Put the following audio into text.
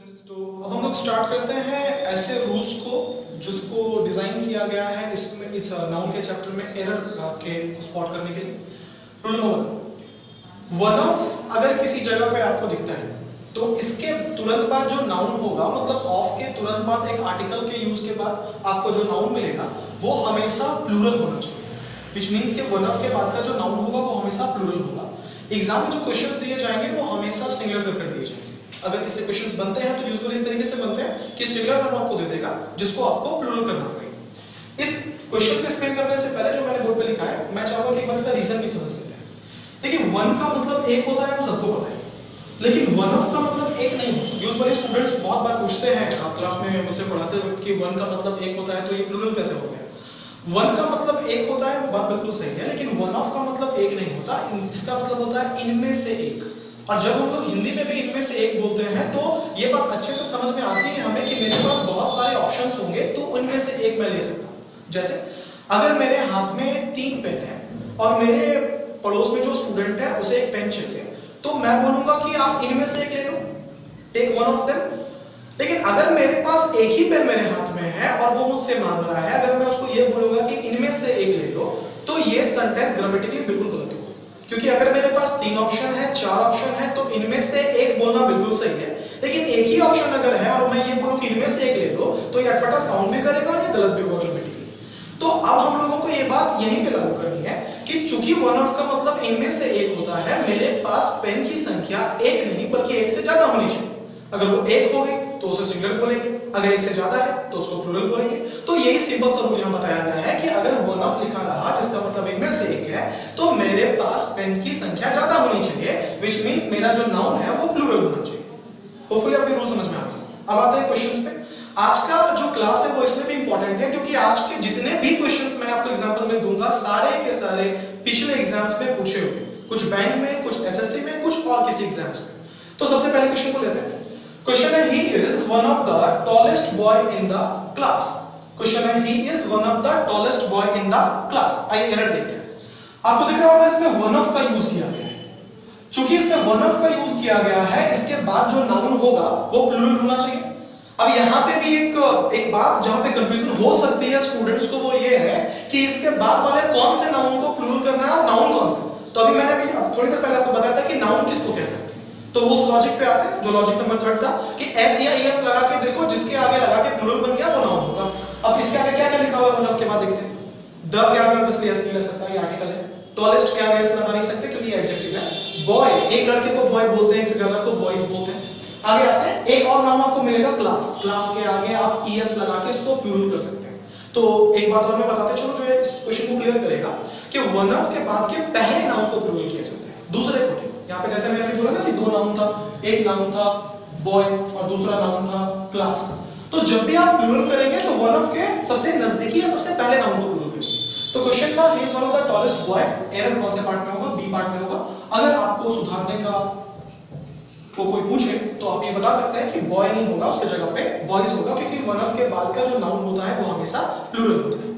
Students, तो अब हम लोग स्टार्ट करते हैं ऐसे रूल्स को जिसको डिजाइन किया गया है इसमें इस नाउन के चैप्टर में एरर के स्पॉट करने के लिए। रूल नंबर वन ऑफ अगर किसी जगह पे आपको दिखता है तो इसके तुरंत बाद जो नाउन होगा, मतलब ऑफ के तुरंत बाद एक आर्टिकल के यूज के बाद आपको जो नाउन मिलेगा वो हमेशा प्लूरल होना चाहिए। विच मीन्स के वन ऑफ के बाद का जो नाउन होगा वो हमेशा प्लूरल होगा। एग्जाम में जो क्वेश्चंस दिए जाएंगे वो हमेशा सिंगुलर कर दिए जाएंगे। अगर इससे क्वेश्चंस बनते हैं तो यूजुअली इस तरीके से बनते हैं कि सिंगुलर नाउन आपको दे देगा जिसको आपको प्लूरल करना पड़ेगा। इस क्वेश्चन को एक्सप्लेन करने से पहले जो मैंने बोर्ड पे लिखा है मैं चाहूंगा कि एक बार इसका रीजन भी समझ लेते हैं। देखिए, वन का मतलब एक होता है, हम सबको पता है, लेकिन वन ऑफ का मतलब एक नहीं होता। यूजुअली स्टूडेंट्स बहुत बार पूछते हैं क्लास में मुझसे पढ़ाते वक्त कि वन का मतलब एक होता है तो ये प्लूरल कैसे हो गया। वन का मतलब एक होता है, बात बिल्कुल सही है, लेकिन वन ऑफ का मतलब एक नहीं होता। इसका मतलब होता है इनमें से एक। और जब हम लोग हिंदी में भी इनमें से एक बोलते हैं तो ये बात अच्छे से समझ में आती है हमें कि मेरे पास बहुत सारे ऑप्शंस होंगे तो उनमें से एक मैं ले सकता हूं। जैसे अगर मेरे हाथ में 3 पेन है और मेरे पड़ोस में जो स्टूडेंट है उसे एक पेन चाहिए, तो मैं बोलूंगा कि आप इनमें से एक ले लो, टेक वन ऑफ देम। लेकिन अगर मेरे पास एक ही पेन मेरे हाथ में है और वो मुझसे मांग रहा है, अगर मैं उसको ये बोलूंगा कि इनमें से एक ले लो, तो ये सेंटेंस ग्रामेटिकली बिल्कुल गलत होगा। क्योंकि अगर मेरे पास 3 ऑप्शन है, 4 ऑप्शन है, तो इनमें से एक बोलना बिल्कुल सही है। लेकिन एक ही ऑप्शन अगर है और मैं ये बोलूं कि इनमें से एक ले लो, तो ये अटपटा साउंड भी करेगा और ये गलत भी होगा ग्रामेटिकली। तो अब हम लोगों को ये बात यहीं पे लागू करनी है कि चूंकि वन ऑफ का मतलब इनमें से एक होता है, मेरे पास पेन की संख्या एक नहीं बल्कि एक से ज्यादा होनी चाहिए। अगर वो एक हो गई तो उसे सिंगुलर बोलेंगे, अगर एक से ज्यादा है तो उसको प्लूरल बोलेंगे। तो यही सिंपल सा रूल यहां बताया गया है कि अगर वन ऑफ लिखा रहा जिसका मतलब इनमें से एक है, तो मेरे पास पेन की संख्या ज्यादा होनी चाहिए, व्हिच मींस मेरा जो नाउन है वो प्लूरल होना चाहिए। होपफुली आपको रूल समझ में आ गया। अब आते हैं क्वेश्चंस पे। आज का जो क्लास है वो इसलिए भी इंपॉर्टेंट है क्योंकि आज के जितने भी क्वेश्चंस मैं आपको एग्जांपल में दूंगा सारे के सारे पिछले एग्जाम्स में पूछे हुए, कुछ बैंक में, कुछ एसएससी में, कुछ और किसी एग्जाम्स में। तो सबसे पहले क्वेश्चन को लेते हैं। क्वेश्चन है he is one of the tallest boy in the class. Question है he is one of the tallest boy in the class. आइए एरर देखते हैं। आपको दिख रहा होगा इसमें वन ऑफ का यूज किया गया है। चूंकि इसमें वन ऑफ का यूज किया गया है, इसके बाद जो नाउन होगा वो प्लूरल होना चाहिए। अब यहाँ पे भी एक बात जहां पे कंफ्यूजन हो सकती है स्टूडेंट्स को, वो ये है कि इसके बाद वाले कौन से नाउन को प्लूरल करना है और नाउन कौन सा। तो अभी मैंने भी थोड़ी देर पहले आपको बताया था कि नाउन किसको कह सकते हैं। तो उस लॉजिक पे आते हैं जो लॉजिक नंबर 3 था कि एस या एस लगा के देखो, जिसके आगे लगा के प्लूरल बन गया वो नाउन होगा। अब इसके आगे क्या क्या लिखा हुआ है वन ऑफ के बाद देखते हैं। द के आगे ऑब्वियसली एस नहीं लग सकता, ये आर्टिकल है। टॉलेस्ट के आगे एस लगा नहीं सकते क्योंकि ये एडजेक्टिव है। बॉय, एक लड़के को बॉय बोलते हैं, एक से ज्यादा को बॉयज बोलते हैं। आगे आते हैं, एक और नाउन आपको मिलेगा क्लास। क्लास के आगे आप ईएस लगा के इसको प्लूरल कर सकते हैं। तो एक बात और मैं बताते चलो जो इस क्वेश्चन को क्लियर करेगा कि वन ऑफ के बाद के पहले नाउन को प्लूरल किया जाता है, दूसरे को नहीं। यहाँ पे जैसे मैंने बोला ना कि 2 नाउन था, एक नाउन था बॉय और दूसरा नाउन था क्लास। तो जब भी आप प्लूरल करेंगे तो वन ऑफ के सबसे नजदीकी या सबसे पहले नाउन को प्लूरल करेंगे। तो क्वेश्चन था ही is one of the tallest boy, error कौन से पार्ट में होगा? बी पार्ट में होगा। अगर आपको सुधारने का को कोई पूछे तो आप ये बता सकते हैं कि बॉय नहीं होगा, उसके जगह पे बॉयज होगा, क्योंकि वन ऑफ के बाद का जो नाउन होता है वो हमेशा प्लूरल होता है।